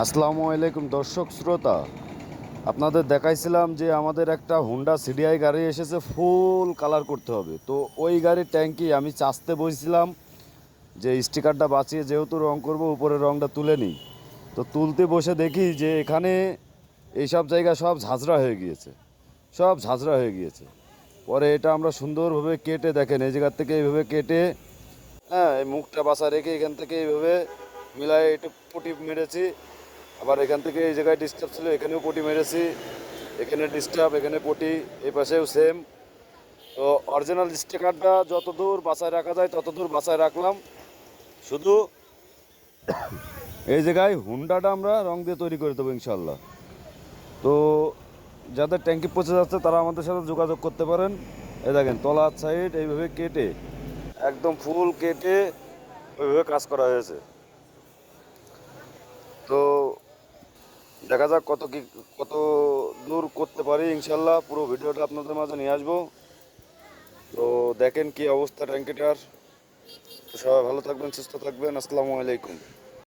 আসসালামু আলাইকুম দর্শক শ্রোতা, আপনাদের দেখাইছিলাম যে আমাদের একটা হুন্ডা সিডিআই গাড়ি এসেছে, ফুল কালার করতে হবে। তো ওই গাড়ির ট্যাঙ্কি আমি চাচতে বসছিলাম যে স্টিকারটা বাঁচিয়ে যেহেতু রং করব, উপরের রংটা তুলে নিই। তো তুলতে বসে দেখি যে এখানে এইসব জায়গা সব ঝাঁঝরা হয়ে গিয়েছে, সব ঝাঁঝরা হয়ে গিয়েছে। পরে এটা আমরা সুন্দরভাবে কেটে, দেখেন এই জায়গার থেকে এইভাবে কেটে, হ্যাঁ, এই মুখটা বাঁচা রেখে এখান থেকে এইভাবে মিলাই একটু পুটি মেরেছি। আবার এখান থেকে এই জায়গায় ডিস্টার্ব ছিল, এখানেও পটি মেরেছি, এখানে ডিস্টার্ব, এখানে পটি, এই পাশেও সেম। তো অরিজিনাল স্টিকারটা যতদূর বাসায় রাখা যায় ততদূর বাসায় রাখলাম। শুধু এই জায়গায় হুন্ডাটা আমরা রং দিয়ে তৈরি করে দেবো ইনশাল্লাহ। তো যাদের ট্যাঙ্কি পচে যাচ্ছে তারা আমাদের সাথে যোগাযোগ করতে পারেন। এই দেখেন তলার সাইড এইভাবে কেটে, একদম ফুল কেটে ওইভাবে কাজ করা হয়েছে। তো দেখা যাক কত দূর করতে পারি ইনশাল্লাহ। পুরো ভিডিওটা আপনাদের মাঝে নিয়ে আসবো। তো দেখেন কি অবস্থা ট্যাঙ্কিটার। তো সবাই ভালো থাকবেন, সুস্থ থাকবেন। আসসালামু আলাইকুম।